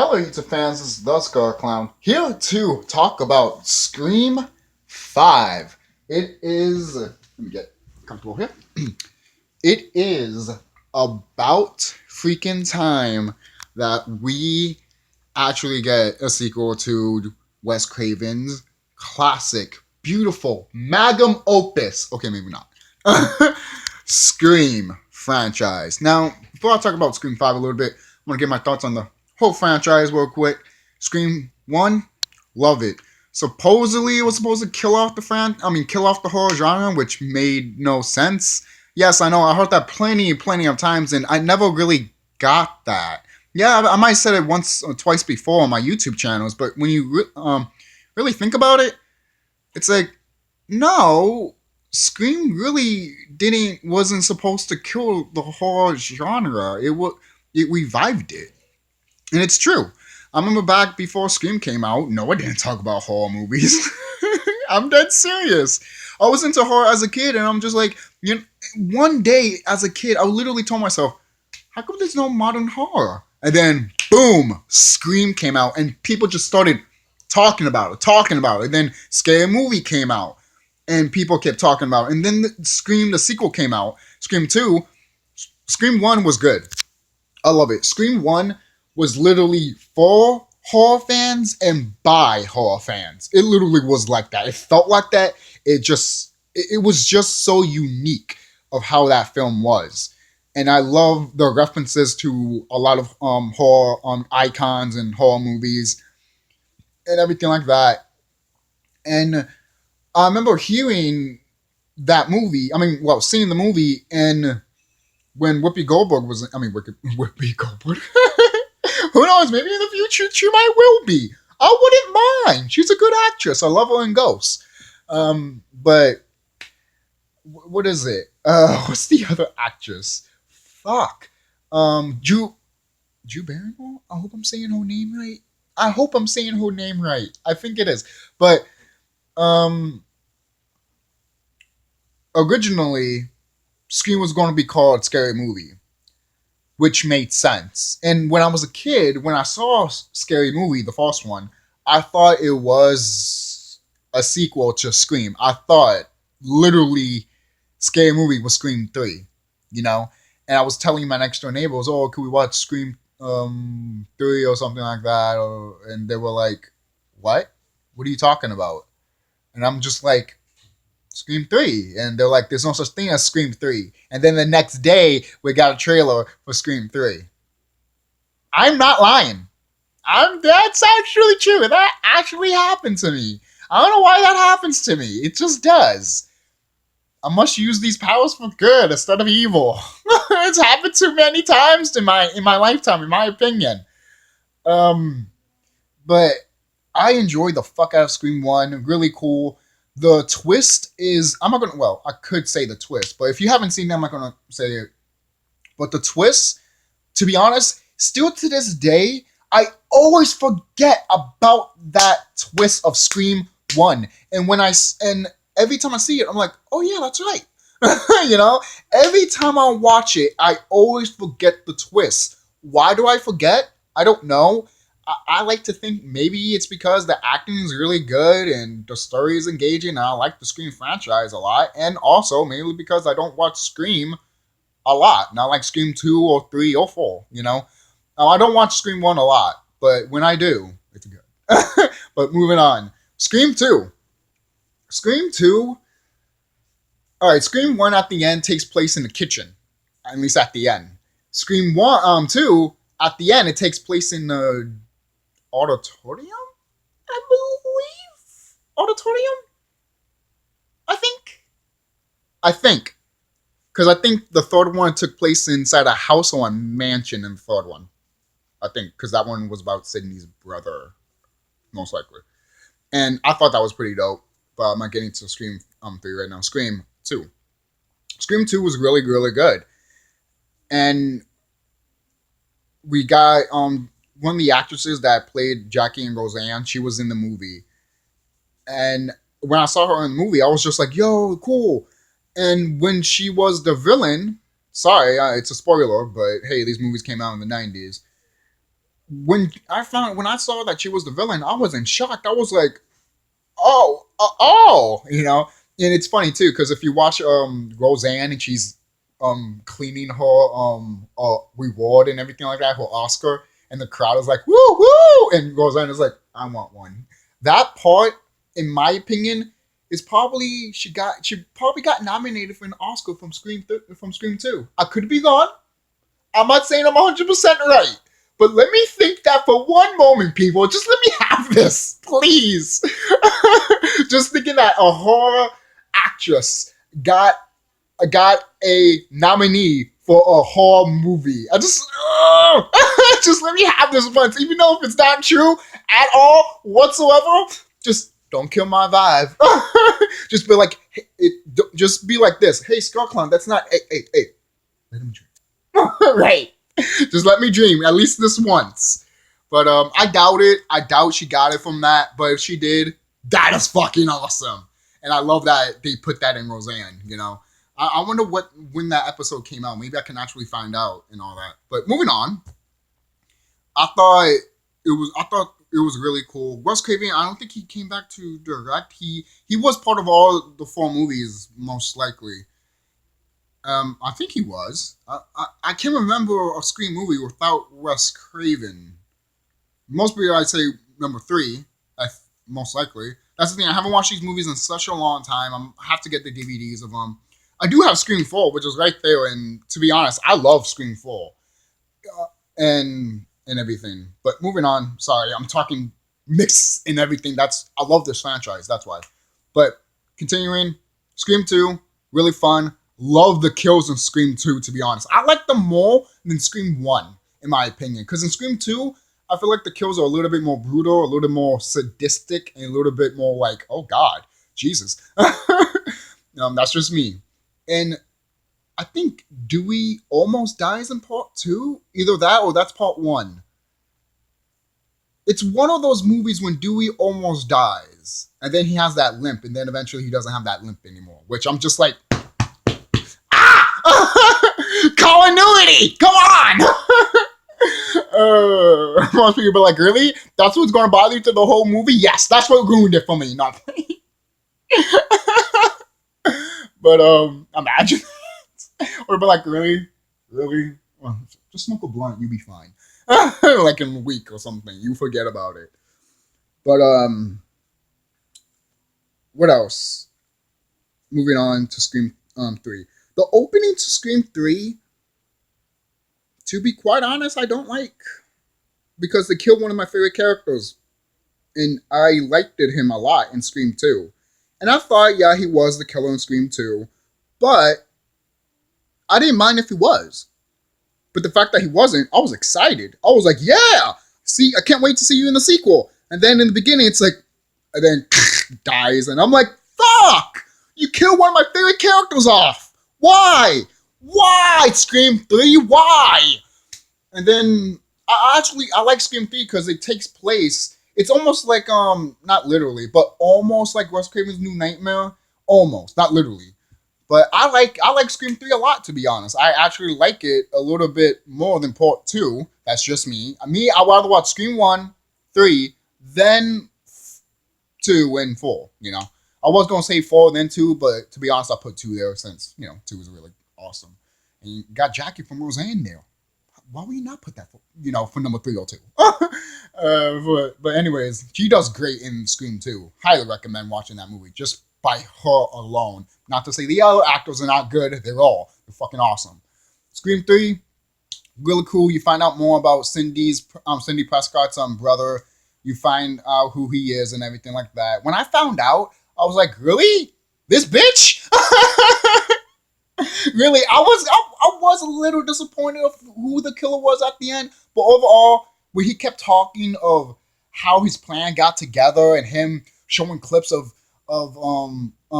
Hello, YouTube fans. This is TheSkullKlown here to talk about Scream 5. It is. Let me get comfortable here. It is about freaking time that we actually get a sequel to Wes Craven's classic, beautiful, magnum opus. Okay, maybe not. Scream franchise. Now, before I talk about Scream 5 a little bit, I want to get my thoughts on the whole franchise real quick. Scream 1, love it. Supposedly, it was supposed to kill off the horror genre, which made no sense. Yes, I know, I heard that plenty of times, and I never really got that. Yeah, I might have said it once or twice before on my YouTube channels, but when you really think about it, it's like, no, Scream really wasn't supposed to kill the horror genre. It revived it. And it's true. I remember back before Scream came out, no, I didn't talk about horror movies. I'm dead serious. I was into horror as a kid, and I'm just like, one day as a kid, I literally told myself, how come there's no modern horror? And then, boom, Scream came out, and people just started talking about it. And then Scary Movie came out, and people kept talking about it. And then the sequel came out, Scream 2. Scream 1 was good. I love it. Scream 1 was literally for horror fans and by horror fans. It literally was like that. It felt like that. It was just so unique of how that film was. And I love the references to a lot of horror icons and horror movies and everything like that. And I remember hearing that movie. Seeing the movie, and when Whoopi Goldberg Whoopi Goldberg. Who knows? Maybe in the future she might will be. I wouldn't mind. She's a good actress. I love her in Ghosts. But what is it? What's the other actress? Fuck. Drew Barrymore? I hope I'm saying her name right. I think it is. But originally, Scream was going to be called Scary Movie, which made sense. And when I was a kid, when I saw Scary Movie, the first one, I thought it was a sequel to Scream. I thought literally Scary Movie was Scream 3, And I was telling my next door neighbors, oh, could we watch Scream 3 or something like that? And they were like, what? What are you talking about? And I'm just like, Scream 3. And they're like, there's no such thing as Scream 3. And then the next day, we got a trailer for Scream 3. I'm not lying. That's actually true. That actually happened to me. I don't know why that happens to me. It just does. I must use these powers for good instead of evil. It's happened too many times in my lifetime, in my opinion. But I enjoyed the fuck out of Scream 1. Really cool. The twist is, I could say the twist, but if you haven't seen it, I'm not going to say it. But the twist, to be honest, still to this day, I always forget about that twist of Scream 1. And every time I see it, I'm like, oh yeah, that's right. Every time I watch it, I always forget the twist. Why do I forget? I don't know. I like to think maybe it's because the acting is really good and the story is engaging, and I like the Scream franchise a lot. And also, mainly because I don't watch Scream a lot. Not like Scream 2 or 3 or 4, I don't watch Scream 1 a lot, but when I do, it's good. But moving on. Scream 2. Alright, Scream 1 at the end takes place in the kitchen. At least at the end. Scream 2, at the end, it takes place in the auditorium, I believe. Auditorium? I think. Because I think the third one took place inside a house or a mansion in the third one. I think. Because that one was about Sydney's brother. Most likely. And I thought that was pretty dope. But I'm not getting to Scream 3 right now. Scream 2. Scream 2 was really, really good. And we got one of the actresses that played Jackie and Roseanne, she was in the movie. And when I saw her in the movie, I was just like, yo, cool. And when she was the villain, sorry, it's a spoiler, but hey, these movies came out in the 90s. when I saw that she was the villain, I was in shock. I was like, oh, you know. And it's funny too because if you watch Roseanne and she's cleaning her reward and everything like that, her Oscar, and the crowd is like woo woo, and Roseanne is like, I want one. That part, in my opinion, is probably she probably got nominated for an Oscar from from Scream 2. I could be wrong. I'm not saying I'm 100% right. But let me think that for one moment, people. Just let me have this, please. Just thinking that a horror actress got a nominee for a horror movie. I just just let me have this once, even though if it's not true at all whatsoever. Just don't kill my vibe. Just be like, just be like this. Hey, SkullKlown, that's not. Hey. Let him dream. Right. Just let me dream at least this once. But I doubt it. I doubt she got it from that. But if she did, that is fucking awesome. And I love that they put that in Roseanne. You know, I wonder when that episode came out. Maybe I can actually find out and all that. But moving on, I thought it was really cool. Wes Craven, I don't think he came back to direct. He was part of all the 4 movies, most likely. I think he was. I can't remember a Scream movie without Wes Craven. Most people, I'd say number 3, most likely. That's the thing. I haven't watched these movies in such a long time. I have to get the DVDs of them. I do have Scream 4, which is right there. And to be honest, I love Scream 4 and everything. But moving on. Sorry, I'm talking mix and everything. I love this franchise. That's why. But continuing, Scream 2, really fun. Love the kills in Scream 2, to be honest. I like them more than Scream 1, in my opinion. Because in Scream 2, I feel like the kills are a little bit more brutal, a little more sadistic, and a little bit more like, oh God, Jesus. That's just me. And I think Dewey almost dies in part 2. Either that or that's part 1. It's one of those movies when Dewey almost dies. And then he has that limp, and then eventually he doesn't have that limp anymore. Which I'm just like, continuity! Come on! Most people are like, really? That's what's going to bother you through the whole movie? Yes, that's what ruined it for me. Not but imagine or be like, really? Well, just smoke a blunt, you'll be fine. Like in a week or something, you forget about it. But what else? Moving on to Scream 3. The opening to Scream 3, to be quite honest, I don't like. Because they killed one of my favorite characters. And I liked him a lot in Scream 2. And I thought, yeah, he was the killer in Scream 2. But I didn't mind if he was. But the fact that he wasn't, I was excited. I was like, yeah! See, I can't wait to see you in the sequel. And then in the beginning, it's like, and then dies. And I'm like, fuck! You killed one of my favorite characters off! Why? Why, Scream 3? Why? And then, I like Scream 3 because it takes place, it's almost like, not literally, but almost like Wes Craven's New Nightmare. Almost, not literally. But I like Scream 3 a lot, to be honest. I actually like it a little bit more than part 2. That's just me. I'd rather watch Scream 1, 3, then 2 and 4, you know. I was going to say 4 then 2, but to be honest, I put 2 there since, 2 is really awesome. And you got Jackie from Roseanne there. Why would you not put that for number 3 or 2? But anyways, she does great in Scream 2. Highly recommend watching that movie just by her alone. Not to say the other actors are not good. They're fucking awesome. Scream 3, really cool. You find out more about Cindy Prescott's brother. You find out who he is and everything like that. When I found out, I was like, really? This bitch? Really? I was a little disappointed of who the killer was at the end. But overall, where he kept talking of how his plan got together and him showing clips of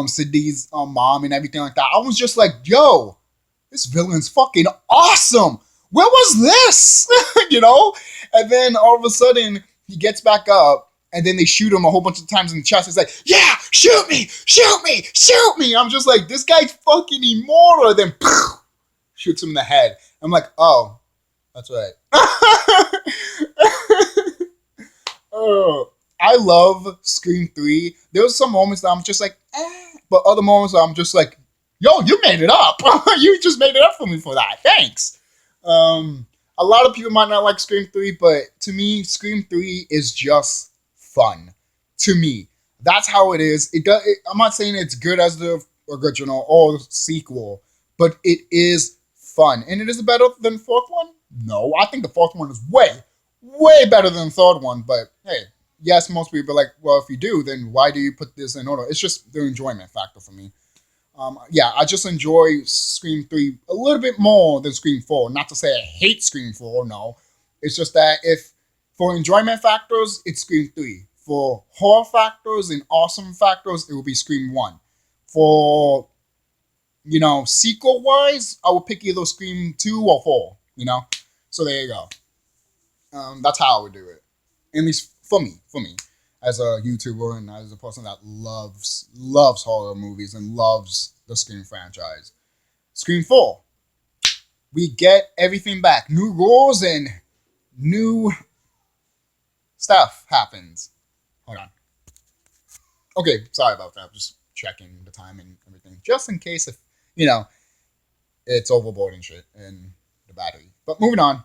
Cindy's mom and everything like that, I was just like, yo, this villain's fucking awesome. Where was this? And then all of a sudden he gets back up and then they shoot him a whole bunch of times in the chest. It's like, yeah, shoot me. I'm just like, this guy's fucking immortal. Then shoots him in the head. I'm like, oh, that's right. I love Scream 3. There was some moments that I'm just like, but other moments that I'm just like, yo, you made it up. You just made it up for me for that. Thanks. A lot of people might not like Scream 3, but to me, Scream 3 is just fun. To me, that's how it is. I'm not saying it's good as the original or the sequel, but it is fun. And it is better than the fourth one? No, I think the fourth one is way better than the third one. But hey, yes, most people are like, well, if you do, then why do you put this in order? It's just the enjoyment factor for me. Yeah, I just enjoy Scream 3 a little bit more than Scream 4. Not to say I hate Scream 4, no. It's just that if, for enjoyment factors, it's Scream 3. For horror factors and awesome factors, it will be Scream 1. For, sequel-wise, I would pick either Scream 2 or 4, So there you go. That's how I would do it. At least for me. As a YouTuber and as a person that loves horror movies and loves the Scream franchise. Scream 4. We get everything back. New rules and new stuff happens. Hold on. Okay, sorry about that. I'm just checking the time and everything. Just in case if, it's overboard and shit and the battery. But moving on.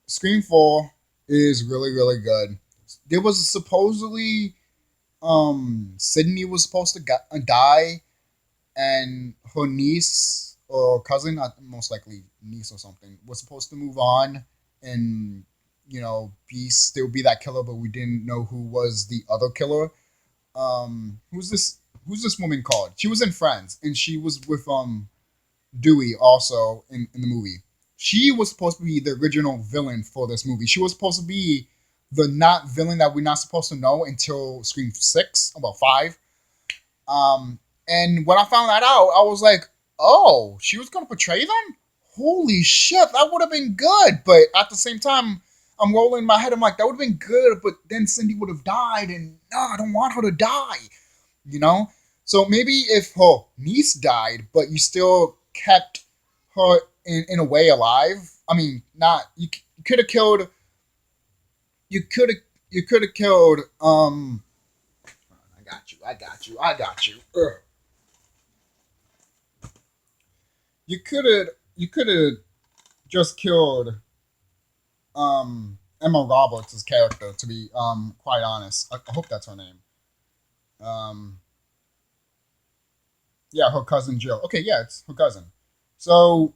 Scream 4 is really good. There was supposedly Sydney was supposed to die, and her niece or cousin, most likely niece or something, was supposed to move on and still be that killer, but we didn't know who was the other killer. Who's this woman called? She was in Friends, and she was with Dewey also in the movie. She was supposed to be the original villain for this movie. She was supposed to be the not villain that we're not supposed to know until Scream 6, about 5. And when I found that out, I was like, oh, she was going to portray them? Holy shit, that would have been good. But at the same time, I'm rolling my head. I'm like, that would have been good, but then Cindy would have died, and no, I don't want her to die. So maybe if her niece died, but you still kept her in a way alive. I mean, not you could have killed. You could have killed. I got you. Ugh. You could have just killed Emma Roberts' character. To be quite honest, I hope that's her name. Yeah, her cousin Jill. Okay, yeah, it's her cousin. So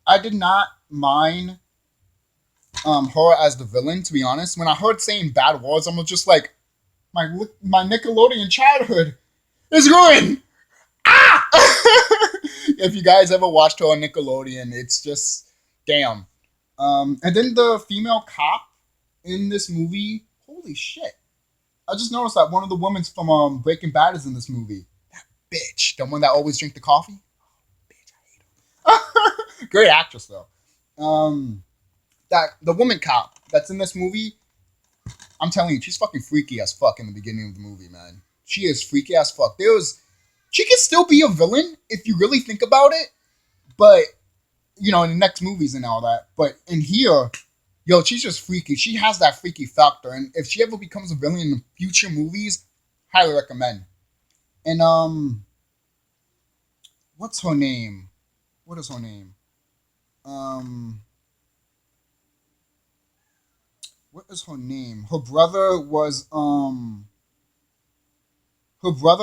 I did not mind her as the villain, to be honest. When I heard saying bad words, I'm just like, my Nickelodeon childhood is ruined. Ah! If you guys ever watched her on Nickelodeon, it's just damn. And then the female cop in this movie, holy shit! I just noticed that one of the women from Breaking Bad is in this movie. That bitch, the one that always drink the coffee. Bitch, I hate her. Great actress though. That the woman cop that's in this movie, I'm telling you, she's fucking freaky as fuck in the beginning of the movie, man. She is freaky as fuck. She can still be a villain if you really think about it, but in the next movies and all that. But in here, yo, she's just freaky. She has that freaky factor, and if she ever becomes a villain in future movies, highly recommend. And what's her name? What is her name? What is her name? Her brother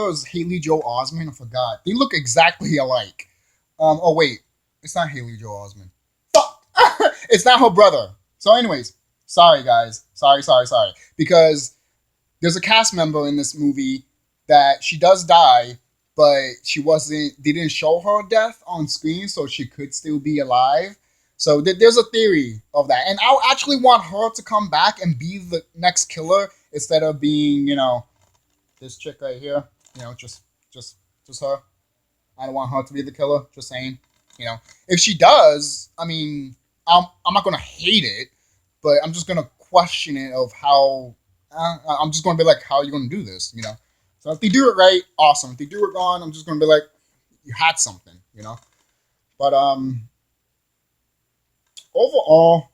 is Haley Joel Osment. I forgot. They look exactly alike. Oh wait, it's not Haley Joel Osment. Fuck! It's not her brother. So anyways, sorry guys. Sorry. Because there's a cast member in this movie that she does die, but they didn't show her death on screen, so she could still be alive. So there's a theory of that. And I actually want her to come back and be the next killer instead of being, this chick right here. Just her. I don't want her to be the killer. Just saying. If she does, I mean, I'm not going to hate it, but I'm just going to question it of how, I'm just going to be like, how are you going to do this, So if they do it right, awesome. If they do it wrong, I'm just going to be like, you had something, But, overall,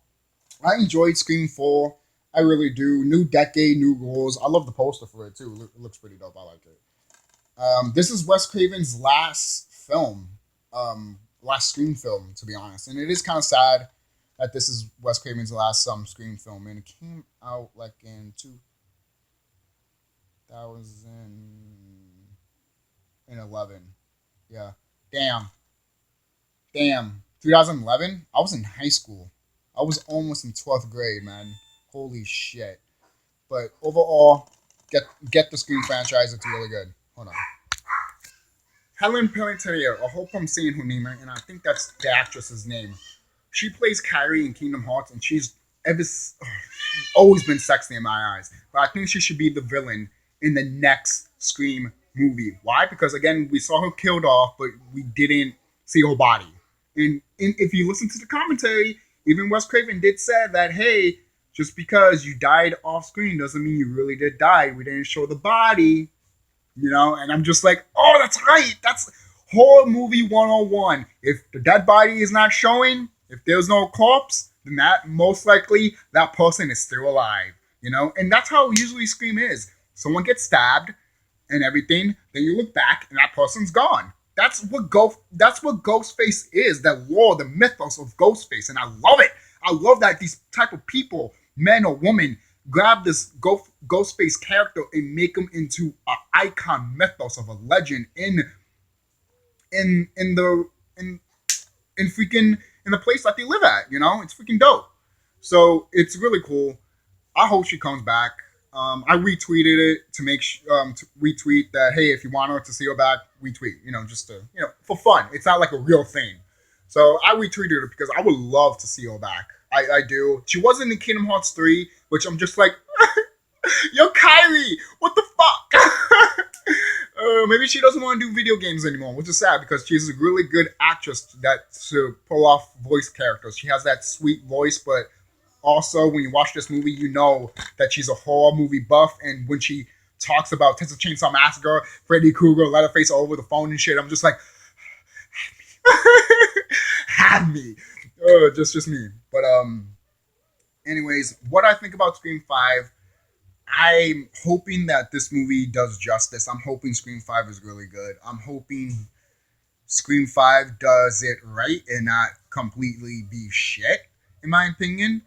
I enjoyed Scream 4. I really do. New decade, new rules. I love the poster for it too. It looks pretty dope. I like it. This is Wes Craven's last film, last Scream film, to be honest, and it is kind of sad that this is Wes Craven's last Scream film, and it came out like in 2011. Yeah, damn, damn. 2011. I was in high school. I was almost in 12th grade, man. Holy shit! But overall, get the Scream franchise. It's really good. Hold on. Helen Pelletier. I hope I'm saying her name right, and I think that's the actress's name. She plays Carrie in Kingdom Hearts, and she's always been sexy in my eyes. But I think she should be the villain in the next Scream movie. Why? Because again, we saw her killed off, but we didn't see her body. And if you listen to the commentary, even Wes Craven did say that, hey, just because you died off screen doesn't mean you really did die. We didn't show the body, and I'm just like, oh, that's right. That's horror movie 101. If the dead body is not showing, if there's no corpse, then that most likely that person is still alive, and that's how usually Scream is. Someone gets stabbed and everything, then you look back and that person's gone. That's what Ghostface is, that lore, the mythos of Ghostface, and I love it. I love that these type of people, men or women, grab this Ghostface character and make him into an icon mythos of a legend in the place that they live at. It's freaking dope. So it's really cool. I hope she comes back. I retweeted it to to retweet that, hey, if you want her to see her back, retweet, just to, for fun. It's not like a real thing. So I retweeted it because I would love to see her back. I do. She wasn't in Kingdom Hearts 3, which I'm just like, yo, Kylie, what the fuck? Maybe she doesn't want to do video games anymore, which is sad because she's a really good actress to pull off voice characters. She has that sweet voice, but also, when you watch this movie, you know that she's a horror movie buff, and when she talks about Texas Chainsaw Massacre, Freddy Krueger, Leatherface all over the phone and shit, I'm just like, have me. Just me. But anyways, what I think about Scream 5, I'm hoping that this movie does justice. I'm hoping Scream 5 is really good. I'm hoping Scream 5 does it right and not completely be shit, in my opinion.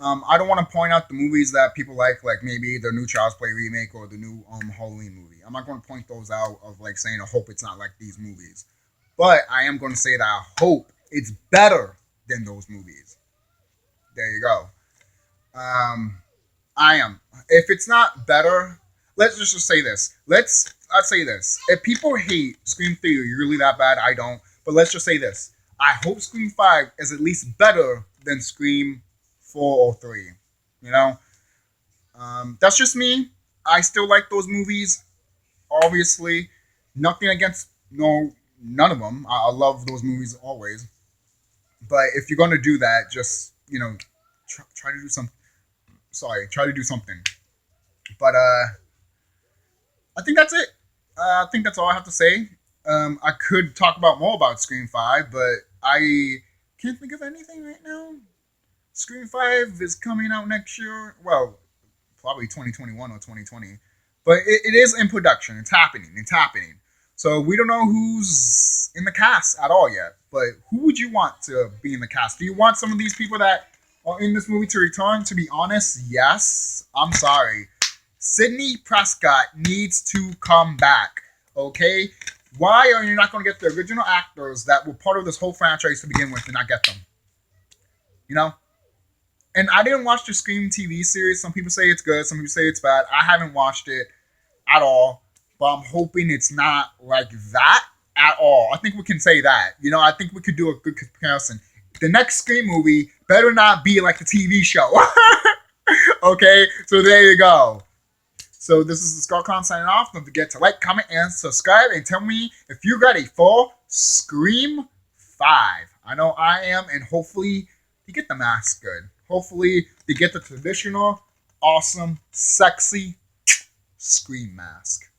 I don't want to point out the movies that people like maybe the new Child's Play remake or the new Halloween movie. I'm not going to point those out of like saying I hope it's not like these movies. But I am going to say that I hope it's better than those movies. There you go. I am. If it's not better, let's just say this. Let's say this. If people hate Scream 3 really that bad, I don't. But let's just say this. I hope Scream 5 is at least better than Scream 4 or 3. That's just me. I still like those movies. Obviously, nothing against none of them. I love those movies always. But if you're gonna do that, just try to do some. Sorry, try to do something. But I think that's it. I think that's all I have to say. I could talk more about Scream 5, but I can't think of anything right now. Scream 5 is coming out next year. Well, probably 2021 or 2020. But it is in production. It's happening. So we don't know who's in the cast at all yet. But who would you want to be in the cast? Do you want some of these people that are in this movie to return? To be honest, yes. I'm sorry. Sidney Prescott needs to come back. Okay? Why are you not going to get the original actors that were part of this whole franchise to begin with and not get them? And I didn't watch the Scream TV series. Some people say it's good. Some people say it's bad. I haven't watched it at all. But I'm hoping it's not like that at all. I think we can say that. I think we could do a good comparison. The next Scream movie better not be like the TV show. Okay? So there you go. So this is the TheSkullKlown signing off. Don't forget to like, comment, and subscribe. And tell me if you're ready for Scream 5. I know I am. And hopefully you get the mask good. Hopefully they get the traditional, awesome, sexy Scream mask.